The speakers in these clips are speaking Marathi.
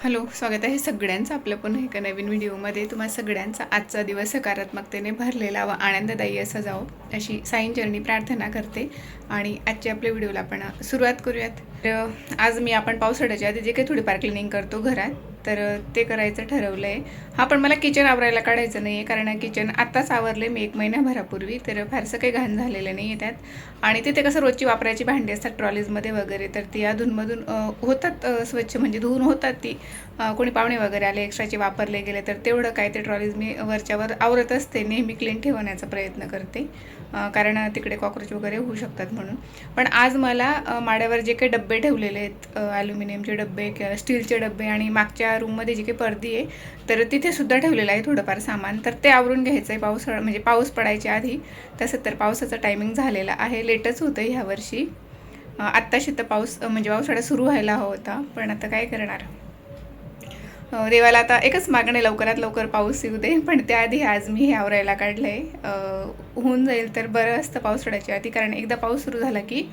हॅलो, स्वागत आहे सगळ्यांचं आपलं पण एका नवीन व्हिडिओमध्ये. तुम्हा सगळ्यांचा आजचा दिवस सकारात्मकतेने भरलेला व आनंददायी असा जावो अशी साईं चरणी प्रार्थना करते. आणि आजच्या आपल्या व्हिडिओला आपण सुरुवात करूयात. तर आज आपण पावसाळ्याच्या आधी जे काही थोडीफार क्लिनिंग करतो घरात, तर ते करायचं ठरवलं आहे. हा पण मला किचन आवरायला काढायचं नाही आहे, कारण किचन आत्ताच आवरले मी 1 महिन्याभरापूर्वी, तर फारसं काही घाण झालेलं नाही आहे त्यात. आणि तिथे कसं रोजची वापरायची भांडी असतात ट्रॉलीजमध्ये वगैरे, तर ती अधूनमधून होतात स्वच्छ, म्हणजे धुवून होतात ती. कोणी पाहुणे वगैरे आले एक्स्ट्राचे वापरले गेले तर तेवढं काय ते ट्रॉलीज मी वरच्यावर आवरत असते, नेहमी क्लीन ठेवण्याचा प्रयत्न करते, कारण तिकडे कॉक्रोच वगैरे होऊ शकतात म्हणून. पण आज मला माड्यावर जे काही डब्बे ठेवलेले आहेत, ॲल्युमिनियमचे डब्बे किंवा स्टीलचे डब्बे, आणि मागच्या रूममध्ये जी काही पडदी आहे तर तिथे सुद्धा ठेवलेलं आहे थोडंफार सामान, तर ते आवरून घ्यायचं आहे पावसाळा म्हणजे पाऊस पडायच्या आधी. तसं तर पावसाचा टायमिंग झालेला आहे, लेटच होतं ह्यावर्षी. आत्ताशी तर पाऊस म्हणजे पावसाळा सुरू व्हायला हवा होता, पण आता काय करणार. देवाला आता एकच मागणं, लवकरात लवकर पाऊस येऊ दे. पण त्याआधी आज मी हे आवरायला काढलं आहे. होऊन जाईल तर बरं असतं पावसाळ्याच्या आधी, कारण एकदा पाऊस सुरू झाला की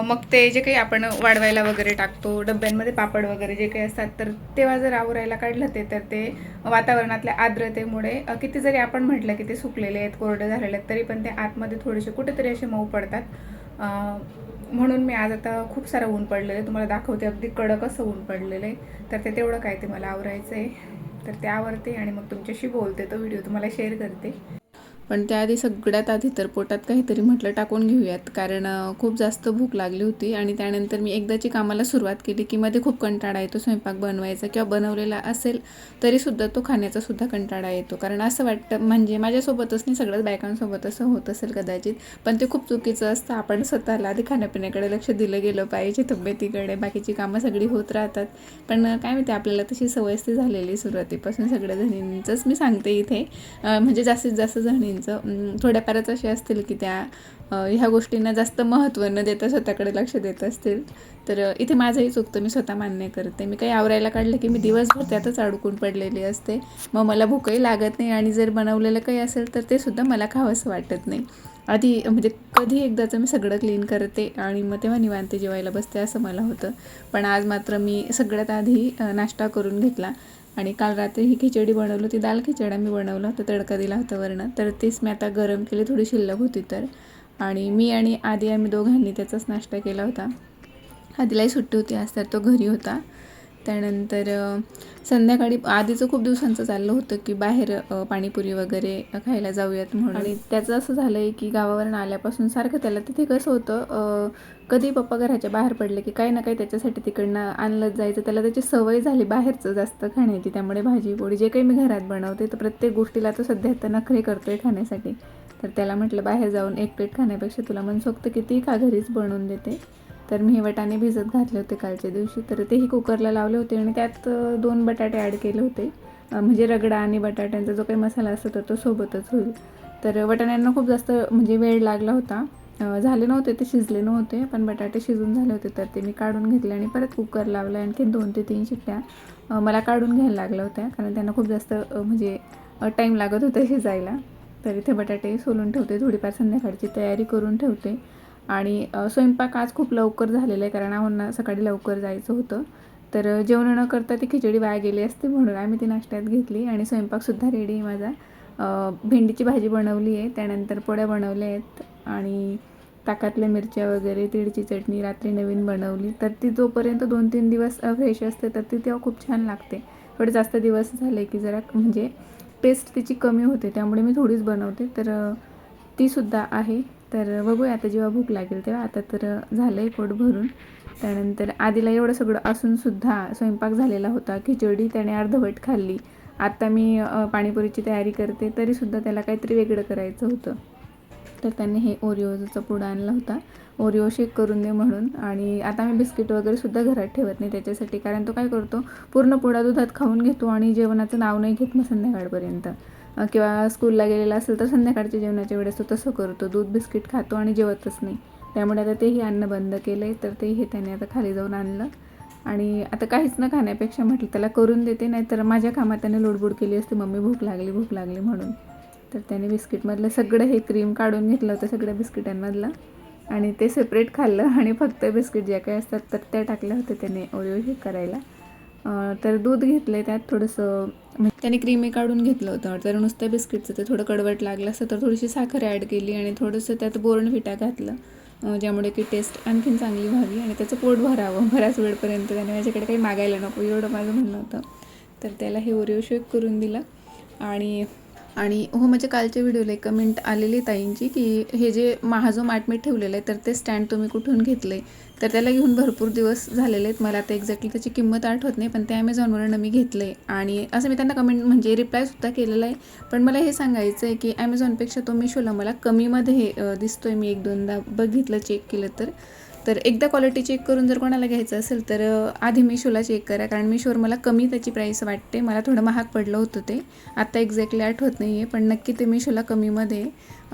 मग ते जे काही आपण वाढवायला वगैरे टाकतो डब्यांमध्ये, पापड वगैरे जे काही असतात, तर तेव्हा जर आवरायला काढलं तर ते वातावरणातल्या आर्द्रतेमुळे किती जरी आपण म्हटलं की ते सुकलेले आहेत, कोरडे झालेले आहेत, तरी पण ते आतमध्ये थोडेसे कुठेतरी असे मऊ पडतात. म्हणून मी आज आता खूप सारं ऊन पडलेलं आहे, तुम्हाला दाखवते अगदी कडक असं ऊन पडलेलं आहे. तर ते तेवढं काय ते मला आवरायचं आहे, तर ते आवरते आणि मग तुमच्याशी बोलते, तो व्हिडिओ तुम्हाला शेअर करते. पण त्याआधी सगळ्यात आधी तर पोटात काहीतरी म्हटलं टाकून घेऊयात, कारण खूप जास्त भूक लागली होती. आणि त्यानंतर मी एकदाची कामाला सुरुवात केली की मध्ये खूप कंटाळा येतो स्वयंपाक बनवायचा, किंवा बनवलेला असेल तरीसुद्धा तो खाण्याचा सुद्धा कंटाळा येतो. कारण असं वाटतं, म्हणजे माझ्यासोबतच नाही, सगळ्याच बायकांसोबत असं होत असेल कदाचित, पण ते खूप चुकीचं असतं. आपण स्वतःला आधी खाण्यापिण्याकडे लक्ष दिलं गेलं पाहिजे, तब्येतीकडे. बाकीची कामं सगळी होत राहतात, पण काय माहिती आपल्याला तशी सवयस्ती झालेली सुरुवातीपासून सगळ्या जणींचंच मी सांगते इथे, म्हणजे जास्तीत जास्त जणी थोड्याफारच असे असतील की त्या ह्या गोष्टींना जास्त महत्त्व न देता स्वतःकडे लक्ष देत असतील. तर इथे माझंही चुकतं, मी स्वतः मान्य करते. मी काही आवरायला काढलं की मी दिवसभर त्यातच अडकून पडलेली असते, मग मला भूकही लागत नाही, आणि जर बनवलेलं काही असेल तर ते सुद्धा मला खावंसं वाटत नाही. आधी म्हणजे कधी एकदाचं मी सगळं क्लीन करते आणि मग तेव्हा निवांत जेवायला बसते, असं मला होतं. पण आज मात्र मी सगळ्यात आधी नाश्ता करून घेतला. आणि काल रात्री ही खिचडी बनवली होती, दाल खिचडा मी बनवला होता, तडका दिला होता वरण, तर तीच मी आता गरम केली, थोडी शिल्लक होती तर. आणि मी आणि आधी आम्ही दोघांनी त्याचाच नाश्ता केला होता. आधीलाही सुट्टी होती आज, तर तो घरी होता. त्यानंतर संध्याकाळी आधीचं खूप दिवसांचं चाललं होतं की बाहेर पाणीपुरी वगैरे खायला जाऊयात म्हणून. आणि त्याचं असं झालं आहे की गावावरून आल्यापासून सारखं त्याला तिथे कसं होतं, कधी पप्पा घराच्या बाहेर पडले की काही ना काही त्याच्यासाठी तिकडनं आणलंच जायचं. त्याला त्याची सवय झाली बाहेरचं जास्त खाण्याची, त्यामुळे भाजी पोळी जे काही मी घरात बनवते तर प्रत्येक गोष्टीला तो सध्या आता नखरे करतो आहे खाण्यासाठी. तर त्याला म्हटलं बाहेर जाऊन एक प्लेट खाण्यापेक्षा तुला मनसोक्त किती खा, घरीच बनवून देते. तर मी हे वाटाणे भिजत घातले होते कालच्या दिवशी, तर तेही कुकरला लावले होते आणि त्यात 2 बटाटे ॲड केले होते. म्हणजे रगडा आणि बटाट्यांचा जो काही मसाला असतो तर तो सोबतच होईल. तर बटाट्यांना खूप जास्त म्हणजे वेळ लागला होता, झाले नव्हते ते, शिजले नव्हते, पण बटाटे शिजून झाले होते. तर ते मी काढून घेतले आणि परत कुकर लावला. आणखी 2 ते 3 शिट्ट्या मला काढून घ्यायला लागल्या होत्या, कारण त्यांना खूप जास्त म्हणजे टाईम लागत होता शिजायला. तर इथे बटाटे सोलून ठेवते, थोडीफार संध्याकाळची तयारी करून ठेवते. आणि स्वयंपाक आज खूप लवकर झालेला आहे, कारण आम्हाला सकाळी लवकर जायचं होतं. तर जेवण न करता ती खिचडी वाया गेली असते, म्हणून आम्ही ती नाश्त्यात घेतली. आणि स्वयंपाकसुद्धा रेडी आहे माझा. भेंडीची भाजी बनवली आहे, त्यानंतर पोळ्या बनवल्या आहेत, आणि ताकातल्या मिरच्या वगैरे, तिळची चटणी रात्री नवीन बनवली. तर ती जोपर्यंत 2-3 दिवस फ्रेश असते तर ती तेव्हा खूप छान लागते. थोडे जास्त दिवस झाले की जरा म्हणजे टेस्ट तिची कमी होते, त्यामुळे मी थोडीच बनवते. तर तीसुद्धा आहे. तर बघूया आता जेव्हा भूक लागेल तेव्हा. आता तर झालं आहे पोट भरून. त्यानंतर आधीला एवढं सगळं असूनसुद्धा स्वयंपाक झालेला होता, खिचडी त्याने अर्धवट खाल्ली. आता मी पाणीपुरीची तयारी करते, तरीसुद्धा त्याला काहीतरी वेगळं करायचं होतं. तर त्याने हे ओरिओचा पुडा आणला होता, ओरिओ शेक करून दे म्हणून. आणि आता मी बिस्किट वगैरेसुद्धा घरात ठेवत नाही त्याच्यासाठी, कारण तो काय करतो, पूर्ण पुडा दुधात खाऊन घेतो आणि जेवणाचं नाव नाही घेत मग संध्याकाळपर्यंत. किंवा स्कूलला गेलेला असेल तर संध्याकाळच्या जेवणाच्या वेळेस तो तसं करतो, दूध बिस्किट खातो आणि जेवतच नाही. त्यामुळे आता तेही आणणं बंद केलं आहे. तर तेही त्याने आता खाली जाऊन आणलं. आणि आता काहीच न खाण्यापेक्षा म्हटलं त्याला करून देते, नाहीतर माझ्या कामात त्याने लोडबोड केली असते, मम्मी भूक लागली म्हणून. तर त्याने बिस्किटमधलं सगळं हे क्रीम काढून घेतलं होतं सगळ्या बिस्किटांमधलं, आणि ते सेपरेट खाल्लं, आणि फक्त बिस्किट ज्या काही असतात तर त्या टाकल्या होत्या त्याने ओरिओ शेक करायला. तर दूध घेतलं त्यात थोडंसं त्याने क्रीमी काढून घेतलं होतं, तर नुसतं बिस्किटचं ते थोडं कडवट लागलं असतं तर थोडीशी साखर ॲड केली आणि थोडंसं त्यात बोर्नव्हिटा घातलं, ज्यामुळे की टेस्ट आणखीन चांगली व्हावी आणि त्याचं पोट भरावं बऱ्याच वेळपर्यंत. त्याने माझ्याकडे काही मागायला नको एवढं माझं म्हणणं होतं. तर त्याला हे ओरिओ शेक करून दिलं. आणि हो, म्हणजे कालच्या व्हिडिओला एक कमेंट आलेली ताईंची की हे जे जो माटमीट ठेवलेलं आहे तर ते स्टँड तुम्ही कुठून घेतलं आहे. तर त्याला घेऊन भरपूर दिवस झालेले आहेत. मला आता एक्झॅक्टली त्याची किंमत आठवत नाही, पण ते ॲमेझॉनवरून मी घेतलं आहे. आणि असं मी त्यांना कमेंट म्हणजे रिप्लायसुद्धा केलेला आहे. पण मला हे सांगायचं आहे की ॲमेझॉनपेक्षा तो मिशोला मला कमीमध्ये दिसतो आहे. मी 1-2दा बघितलं, चेक केलं तर एकदा क्वालिटी चेक करून जर कोणाला घ्यायचं असेल तर आधी मिशोला चेक करा, कारण मिशोवर मला कमी त्याची प्राईस वाटते. मला थोडं महाग पडलं होतं ते, आत्ता एक्झॅक्टली आठवत नाही आहे, पण नक्की ते मिशोला कमीमध्ये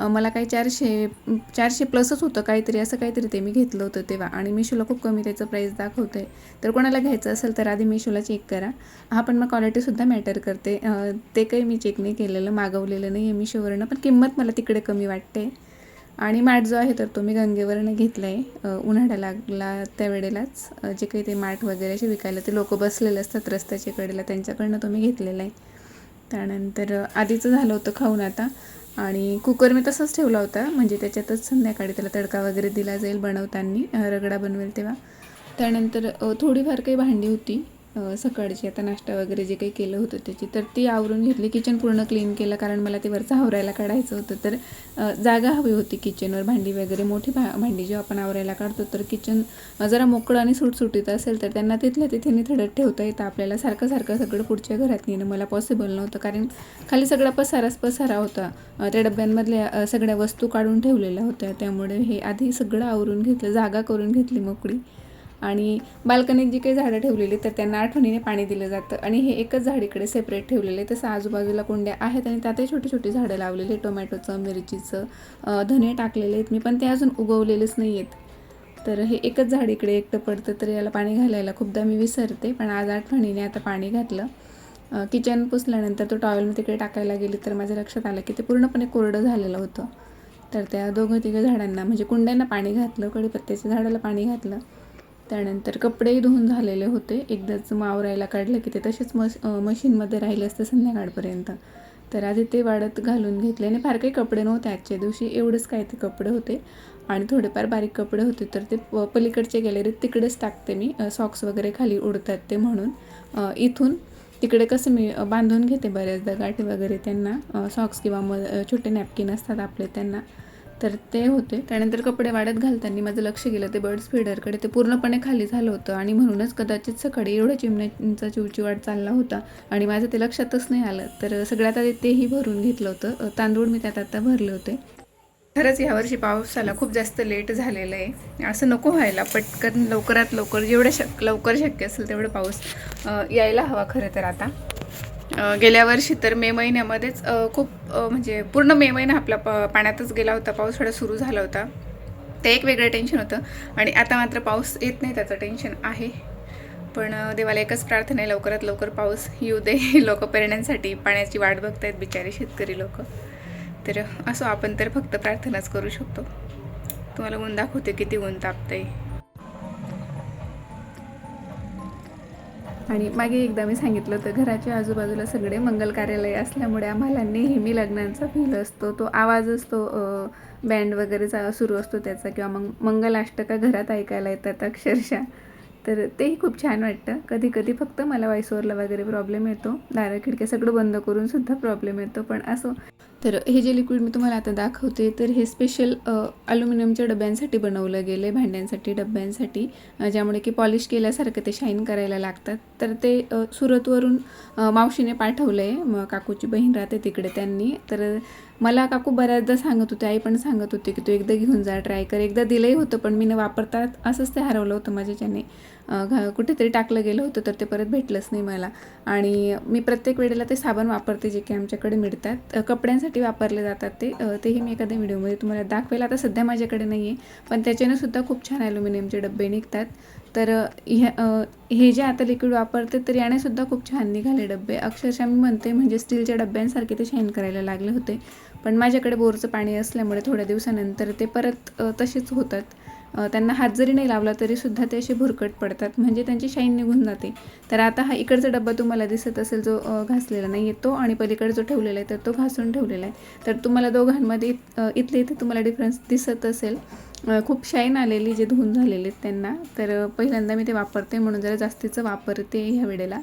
मला काही 400 प्लसच होतं काहीतरी, असं काहीतरी ते मी घेतलं होतं तेव्हा. आणि मिशोला खूप कमी त्याचं प्राईस दाखवतं आहे. तर कोणाला घ्यायचं असेल तर आधी मिशोला चेक करा. हा, पण मग क्वालिटीसुद्धा मॅटर करते. ते काही मी चेक नाही केलेलं, मागवलेलं नाही आहे मिशोवरनं, पण किंमत मला तिकडे कमी वाटते. आणि मॅट जो आहे तर तो मी गंगेवरनं घेतला आहे. उन्हाळा लागला त्यावेळेलाच जे काही ते मॅट वगैरे असे विकायला ते लोक बसलेले असतात रस्त्याच्या कडेला, त्यांच्याकडनं तो मी घेतलेला आहे. त्यानंतर आधीचं झालं होतं खाऊन आता. आणि कुकर मी तसंच ठेवला होता, म्हणजे त्याच्यातच संध्याकाळी त्याला तडका वगैरे दिला जाईल बनवताना, रगडा बनवेल तेव्हा. त्यानंतर थोडीफार काही भांडी होती सकाळची, आता नाश्ता वगैरे जे काही केलं होतं त्याची, तर ती आवरून घेतली. किचन पूर्ण क्लीन केलं, कारण मला ते वरचं आवरायला काढायचं होतं. तर जागा हवी होती किचनवर. भांडी वगैरे मोठी भांडी जेव्हा आपण आवरायला काढतो तर किचन जरा मोकळं आणि सुटसुटीत असेल तर त्यांना तिथल्या तिथे निथळत ठेवता येतं. आपल्याला सारखं सगळं पुढच्या घरात नेणं मला पॉसिबल नव्हतं, कारण खाली सगळा पसारा होता. त्या डब्यांमधल्या सगळ्या वस्तू काढून ठेवलेल्या होत्या, त्यामुळे हे आधी सगळं आवरून घेतलं, जागा करून घेतली मोकळी. आणि बाल्कनीत जी काही झाडं ठेवलेली तर त्यांना आठवणीने पाणी दिलं जातं. आणि हे एकच झाड इकडे सेपरेट ठेवलेलं आहे. तसं आजूबाजूला कुंड्या आहेत आणि त्यातही छोटी छोटी झाडं लावलेली, टोमॅटोचं, मिरचीचं, धने टाकलेले आहेत मी, पण ते अजून उगवलेलेच नाही आहेत. तर हे एकच झाड इकडे एकटं पडतं, तर याला पाणी घालायला खूपदा मी विसरते, पण आज आठवणीने आता पाणी घातलं. किचन पुसल्यानंतर तो टॉवेल मी तिकडे टाकायला गेली तर माझ्या लक्षात आलं की ते पूर्णपणे कोरडं झालेलं होतं. तर त्या 2-3 झाडांना म्हणजे कुंड्यांना पाणी घातलं, कढीपत्त्याच्या झाडाला पाणी घातलं. त्यानंतर कपडेही धुवून झालेले होते, एकदाच आवरायला काढलं की ते तसेच मशीनमध्ये राहिले असते संध्याकाळपर्यंत. तर आधी ते वाळत घालून घेतले. आणि फार काही कपडे नव्हते आजच्या दिवशी, एवढंच काय ते कपडे होते. आणि थोडेफार बारीक कपडे होते तर ते पलीकडच्या गॅलरीत तिकडेच टाकते मी, सॉक्स वगैरे खाली उडतात ते म्हणून. इथून तिकडे कसं मी बांधून घेते बऱ्याचदा गाठी वगैरे त्यांना, सॉक्स किंवा छोटे नॅपकिन असतात आपले त्यांना, तर ते होते. त्यानंतर कपडे वाळत घालताना माझं लक्ष गेलं ते बर्ड्स फीडरकडे, ते पूर्णपणे खाली झालं होतं. आणि म्हणूनच कदाचित सकाळी एवढ्या चिमण्यांचा चिवचिवाट चालला होता आणि माझं ते लक्षातच नाही आलं. तर सगळ्यात आधी तेही भरून घेतलं होतं, तांदूळ मी त्यात आता भरले होते. खरंच यावर्षी पावसाला खूप जास्त लेट झालेलं आहे. असं नको व्हायला, पटकन लवकरात लवकर जेवढं लवकर शक्य असेल तेवढं पाऊस यायला हवा खरं तर आता. गेल्या वर्षी तर मे महिन्यामध्येच खूप म्हणजे पूर्ण मे महिना आपला पाण्यातच गेला होता, पावसाळा सुरू झाला होता. ते एक वेगळं टेन्शन होतं. आणि आता मात्र पाऊस येत नाही त्याचं टेन्शन आहे. पण देवाला एकच प्रार्थना आहे, लवकरात लवकर पाऊस येऊ दे. लोक पेरण्यांसाठी पाण्याची वाट बघतायत बिचारे शेतकरी लोक. तर असं आपण तर फक्त प्रार्थनाच करू शकतो. तुम्हाला ऊन दाखवते किती ऊन तापतंय. आणि मागे एकदा मी सांगितलं होतं, घराच्या आजूबाजूला सगळे मंगल कार्यालय असल्यामुळे आम्हाला नेहमी लग्नांचा फील असतो, तो आवाज असतो, बँड वगैरेचा सुरू असतो त्याचा, किंवा मग मंगलाष्टका घरात ऐकायला येतात अक्षरशः. तर तेही खूप छान वाटतं. कधी कधी फक्त मला व्हॉइस ओव्हरला वगैरे प्रॉब्लेम येतो, दारं खिडक्या सगळं बंद करून सुद्धा प्रॉब्लेम येतो, पण असं. तर हे जे लिक्विड मी तुम्हाला आता दाखवते तर हे स्पेशल ॲल्युमिनियमच्या डब्यांसाठी बनवलं गेलं आहे, भांड्यांसाठी, डब्यांसाठी, ज्यामुळे की पॉलिश केल्यासारखं ते शाईन करायला लागतात. तर ते सुरतवरून मावशीने पाठवलं आहे, मग काकूची बहीण राहते तिकडे त्यांनी. तर मला काकू बऱ्याचदा सांगत होते, आई पण सांगत होते की तू एकदा घेऊन जा, ट्राय कर. एकदा दिलंही होतं पण मी न वापरतात असंच ते हरवलं होतं माझ्याच्याने, कुठेतरी टाकलं गेलं होतं तर ते परत भेटलंच नाही मला. आणि मी प्रत्येक वेळेला ते साबण वापरते जे की आमच्याकडे मिळतात, कपड्यांसाठी वापरले जातात तेही मी एखाद्या व्हिडिओमध्ये तुम्हाला दाखवेल. आता सध्या माझ्याकडे नाही आहे, पण त्याच्याने सुद्धा खूप छान ॲल्युमिनियमचे डबे निघतात. तर हे जे आता लिक्विड वापरते तर यानेसुद्धा खूप छान निघाले डबे, अक्षरशः मी म्हणते म्हणजे स्टीलच्या डब्यांसारखे ते शाईन करायला लागले होते. पण माझ्याकडे बोरचं पाणी असल्यामुळे थोड्या दिवसानंतर ते परत तसेच होतात. त्यांना हात जरी नाही लावला तरीसुद्धा ते असे भुरकट पडतात, म्हणजे त्यांची शाईन निघून जाते. तर आता हा इकडचा डब्बा तुम्हाला दिसत असेल जो घासलेला नाही आहे तो, आणि पलीकडे जो ठेवलेला आहे तर तो घासून ठेवलेला आहे. तर तुम्हाला दोघांमध्ये इथले इथे तुम्हाला डिफरन्स दिसत असेल. खूप शाईन आलेली जे धुवून झालेले आहेत त्यांना. तर पहिल्यांदा मी ते वापरते म्हणून जरा जास्तीचं वापरते ह्या वेळेला.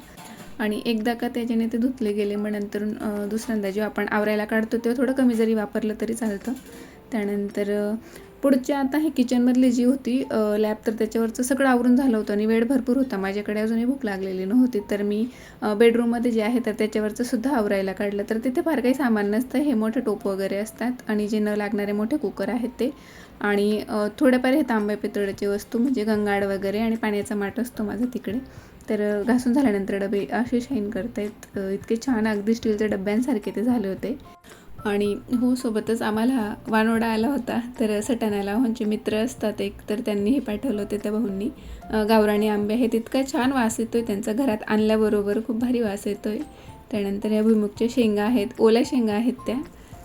आणि एकदा का त्याच्याने ते धुतले गेले मग नंतर दुसऱ्यांदा जेव्हा आपण आवरायला काढतो तेव्हा थोडं कमी जरी वापरलं तरी चालतं. त्यानंतर पुढच्या आता हे किचनमधली जी होती लॅब, तर त्याच्यावरचं सगळं आवरून झालं होतं आणि वेळ भरपूर होता. माझ्याकडे अजूनही भूक लागलेली नव्हती. तर मी बेडरूममध्ये जे आहे तर त्याच्यावरचं सुद्धा आवरायला काढलं. तर तिथे फार काही सामान नसतं. हे मोठे टोप वगैरे असतात आणि जे न लागणारे मोठे कुकर आहेत ते, आणि थोड्याफार हे तांब्या पितळाची वस्तू म्हणजे गंगाड वगैरे, आणि पाण्याचा माठ असतो माझा तिकडे. तर घासून झाल्यानंतर डबे असे शाईन करतायत. इतके छान अगदी स्टीलच्या डब्यांसारखे ते झाले होते. आणि हो, सोबतच आम्हाला वानोडा आला होता. तर सटाण्याला म्हणजे मित्र असतात एक, तर त्यांनी हे पाठवलं होते त्या भाऊंनी. गावराणी आंबे आहेत, इतका छान वास येतो आहे त्यांचा, घरात आणल्याबरोबर खूप भारी वास येतो आहे. त्यानंतर ह्या भुईमुगच्या शेंगा आहेत, ओल्या शेंगा आहेत त्या,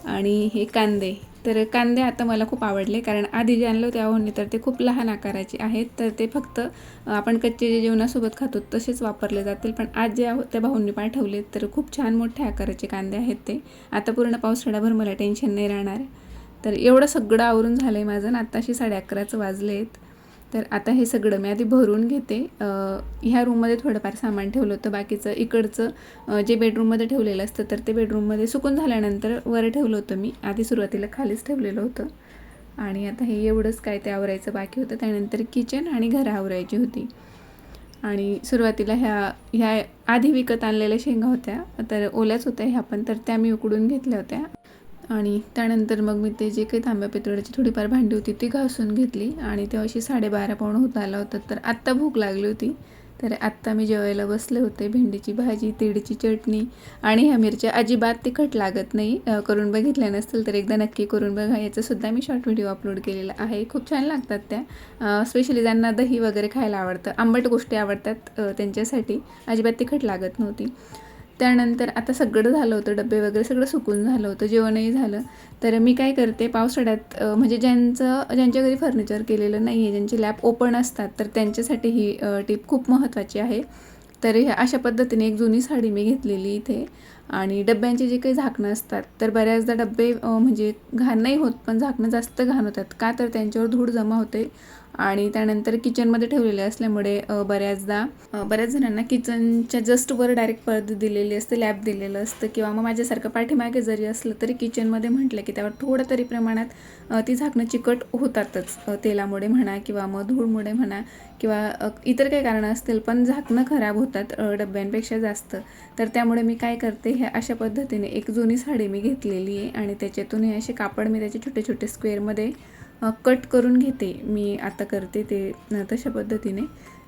आणि हे कांदे. तर कांदे आता मला खूप आवडले, कारण आधी जे आणलं होते भाऊंनी तर ते खूप लहान आकाराचे आहेत. तर ते फक्त आपण कच्चे जे जेवणासोबत खातो तसेच वापरले जातील. पण आज जे त्या भाऊंनी पाठवले तर खूप छान मोठ्या आकाराचे कांदे आहेत ते. आता पूर्ण पावसाळ्याभर मला टेन्शन नाही राहणार. तर एवढं सगळं आवरून झालं आहे माझं, आणि आत्ताशी 11:30 वाजले आहेत. तर आता हे सगळं मी आधी भरून घेते. ह्या रूममध्ये थोडंफार सामान ठेवलं होतं, बाकीचं इकडचं जे बेडरूममध्ये ठेवलेलं असतं तर ते बेडरूममध्ये सुकून झाल्यानंतर वर ठेवलं होतं मी. आधी सुरुवातीला खालीच ठेवलेलं होतं. आणि आता हे एवढंच काय ते आवरायचं बाकी होतं. त्यानंतर किचन आणि घरं आवरायची होती. आणि सुरुवातीला ह्या आधी विकत आणलेल्या शेंगा होत्या, तर ओल्याच होत्या ह्या पण, तर त्या मी उकडून घेतल्या होत्या. आणि त्यानंतर मग मी ते जे काही तांब्या पितळाची थोडीफार भांडी होती ती घासून घेतली. आणि तेव्हा अशी 12:30 पाऊण होत आला होता. तर आत्ता भूक लागली होती. तर आत्ता मी जेवायला बसले होते. भेंडीची भाजी, तिळीची चटणी, आणि ह्या मिरच्या अजिबात तिखट लागत नाही. करून बघितल्या नसतील तर एकदा नक्की करून बघा. याचासुद्धा मी शॉर्ट व्हिडिओ अपलोड केलेला आहे. खूप छान लागतात त्या. स्पेशली ज्यांना दही वगैरे खायला आवडतं, आंबट गोष्टी आवडतात, त्यांच्यासाठी अजिबात तिखट लागत नव्हती. त्यानंतर आता सगळं झालं होतं, डबे वगैरे सगळं सुकून झालं होतं, जेवणही झालं. तर मी काय करते, पावसाळ्यात म्हणजे ज्यांच्या घरी फर्निचर केलेलं नाही आहे, ज्यांचे लॅब ओपन असतात, तर त्यांच्यासाठी ही टिप खूप महत्त्वाची आहे. तर ह्या अशा पद्धतीने एक जुनी साडी मी घेतलेली इथे. आणि डब्यांचे जे काही झाकणं असतात तर बऱ्याचदा डब्बे म्हणजे घाण नाही होत, पण झाकणं जास्त घाण होतात. का तर त्यांच्यावर धूळ जमा होते. आणि त्यानंतर किचनमध्ये ठेवलेले असल्यामुळे बऱ्याच जणांना किचनच्या जस्ट वर डायरेक्ट पडदे दिलेली असते, लॅब दिलेलं असतं, किंवा मग माझ्यासारखं पाठीमागे जरी असलं तरी किचनमध्ये म्हटलं की त्यावर थोडं तरी प्रमाणात ती झाकणं चिकट होतातच, तेलामुळे म्हणा किंवा मग धूळमुळे म्हणा किंवा इतर काही कारणं असतील, पण झाकणं खराब होतात डब्यांपेक्षा जास्त. तर त्यामुळे मी काय करते, ह्या अशा पद्धतीने एक जुनी साडी मी घेतलेली आहे आणि त्याच्यातून हे असे कापड मी त्याचे छोटे छोटे स्क्वेअरमध्ये कट करून घेते. मी आता करते ते तशा पद्धतीने.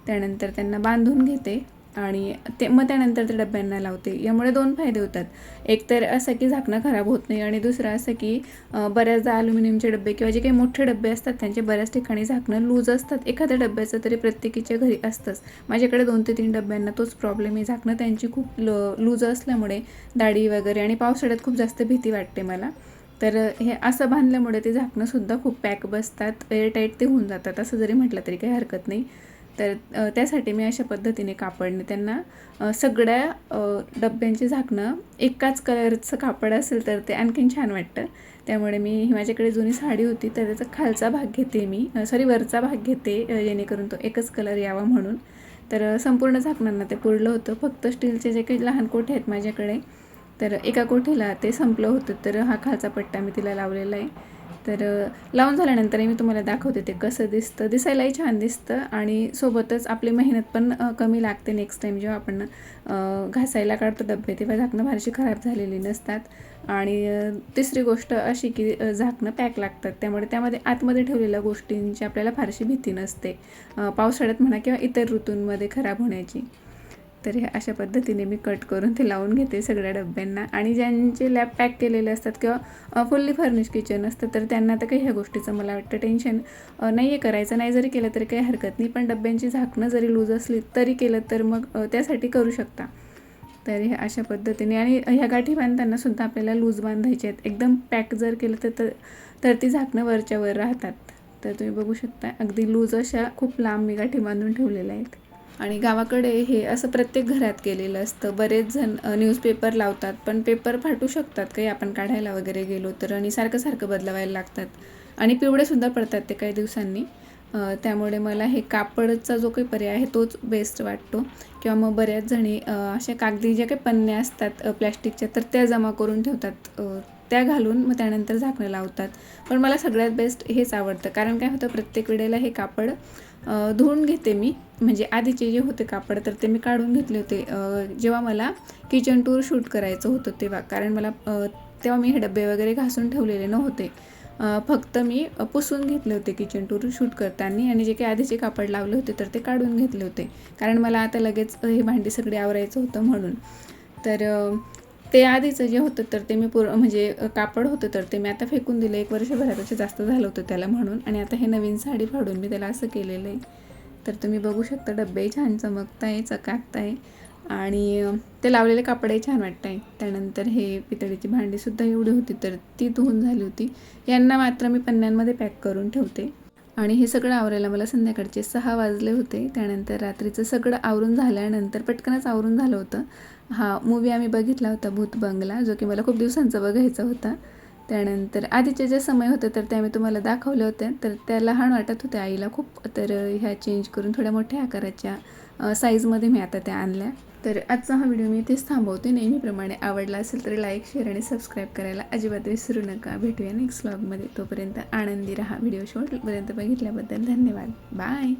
त्यानंतर त्यांना बांधून घेते आणि मग त्यानंतर ते डब्यांना लावते. यामुळे 2 फायदे होतात. एक तर असं की झाकणं खराब होत नाही, आणि दुसरं असं की बऱ्याचदा ॲल्युमिनियमचे डबे किंवा जे काही मोठे डबे असतात त्यांचे बऱ्याच ठिकाणी झाकणं लूज असतात. एखाद्या डब्याचं तरी प्रत्येकीच्या घरी असतंच. माझ्याकडे 2 ते 3 डब्यांना तोच प्रॉब्लेम आहे. झाकणं त्यांची खूप लूज असल्यामुळे दाढी वगैरे, आणि पावसाळ्यात खूप जास्त भीती वाटते मला. तर हे असं बांधल्यामुळे ते झाकणंसुद्धा खूप पॅक बसतात, एअरटाईट ते होऊन जातात, असं जरी म्हटलं तरी काही हरकत नाही. तर त्यासाठी मी अशा पद्धतीने कापडने त्यांना सगळ्या डब्यांची झाकणं एकाच कलरचं कापड असेल तर ते आणखीन छान वाटतं. त्यामुळे माझ्याकडे जुनी साडी होती तर त्याचा खालचा भाग घेते मी, वरचा भाग घेते, जेणेकरून तो एकच कलर यावा म्हणून. तर संपूर्ण झाकणांना ते पुरलं होतं. फक्त स्टीलचे जे काही लहान कोठे आहेत माझ्याकडे, तर एका कोठीला ते संपलं होतं, तर हा खालचा पट्टा मी तिला लावलेला आहे. तर लावून झाल्यानंतर मी तुम्हाला दाखवते ते कसं दिसतं. दिसायलाही छान दिसतं आणि सोबतच आपली मेहनत पण कमी लागते. नेक्स्ट टाईम जेव्हा आपण घासायला काढतो डबे तेव्हा झाकणं फारशी खराब झालेली नसतात. आणि तिसरी गोष्ट अशी की झाकणं पॅक लागतात, त्यामुळे त्यामध्ये आतमध्ये ठेवलेल्या गोष्टींची आपल्याला फारशी भीती नसते, पावसाळ्यात म्हणा किंवा इतर ऋतूंमध्ये खराब होण्याची. तर हे अशा पद्धतीने मी कट करून ते लावून घेते सगळ्या डब्यांना. आणि ज्यांचे लॅब पॅक केलेले असतात किंवा फुल्ली फर्निश किचन असतं तर त्यांना तर काही ह्या गोष्टीचं मला वाटतं टेन्शन नाही आहे करायचं. नाही जरी केलं तरी काही हरकत नाही, पण डब्यांची झाकणं जरी लूज असली तरी केलं तर मग त्यासाठी करू शकता. तर हे अशा पद्धतीने. आणि ह्या गाठी बांधतानासुद्धा आपल्याला लूज बांधायचे आहेत. एकदम पॅक जर केलं तर ती झाकणं वरच्या वर राहतात. तर तुम्ही बघू शकता अगदी लूज अशा खूप लांब मी गाठी बांधून ठेवलेल्या आहेत. आणि गावाकडे हे असं प्रत्येक घरात केलेलं असतं. बरेच जण न्यूजपेपर लावतात, पण पेपर फाटू शकतात काही आपण काढायला वगैरे गेलो तर, आणि सारखं सारखं बदलवायला लागतात आणि पिवळेसुद्धा पडतात ते काही दिवसांनी. त्यामुळे मला हे कापडचा जो काही पर्याय आहे तोच बेस्ट वाटतो. किंवा मग बऱ्याच जणी अशा कागदी ज्या काही पन्न्या असतात प्लॅस्टिकच्या, तर त्या जमा करून ठेवतात, त्या घालून मग त्यानंतर झाकणं लावतात. पण मला सगळ्यात बेस्ट हेच आवडतं. कारण काय होतं, प्रत्येक वेळेला हे कापड धुवून घेते मी. म्हणजे आधीचे जे होते कापड तर ते मी काढून घेतले होते जेव्हा मला किचन टूर शूट करायचं होतं तेव्हा. कारण मला तेव्हा मी हे डबे वगैरे घासून ठेवलेले नव्हते. फक्त मी पुसून घेतले होते किचन टूर शूट करताना, आणि जे काही आधीचे कापड लावले होते तर ते काढून घेतले होते. कारण मला आता लगेच हे भांडी सगळी आवरायचं होतं म्हणून. तर ते आधीचं जे होतं तर ते मी म्हणजे कापड होतं तर ते मी आता फेकून दिलं. 1 वर्षभरापेक्षा जास्त झालं होतं त्याला म्हणून. आणि आता हे नवीन साडी फाडून मी त्याला असं केलेलं आहे. तर तुम्ही बघू शकता डब्बेही छान चमकत आहे, चकाकत आहे, आणि ते लावलेले कापडही छान वाटत आहे. त्यानंतर हे पितळीची भांडीसुद्धा एवढी होती तर ती धुवून झाली होती. यांना मात्र मी पन्न्यांमध्ये पॅक करून ठेवते. आणि हे सगळं आवरायला मला संध्याकाळचे 6 वाजले होते. त्यानंतर रात्रीचं सगळं आवरून झाल्यानंतर पटकनच आवरून झालं होतं. हा मूवी आम्ही बघितला होता भूत बंगला, जो की मला खूप दिवसांचा बघायचा होता. त्यानंतर आधीचे जे समय होते तर ते आम्ही तुम्हाला दाखवले होते. तर त्या लहान वाटत होत्या आईला खूप, तर ह्या चेंज करून थोड्या मोठ्या आकाराच्या साईजमध्ये मी आता त्या आणल्या. तर आजचा हा व्हिडिओ मी इथेच थांबवते. नेहमीप्रमाणे आवडला असेल तर लाईक, शेअर आणि सबस्क्राईब करायला अजिबात विसरू नका. भेटूया नेक्स्ट व्लॉगमध्ये. तोपर्यंत आनंदी राहा. व्हिडिओ शेवटपर्यंत बघितल्याबद्दल धन्यवाद. बाय.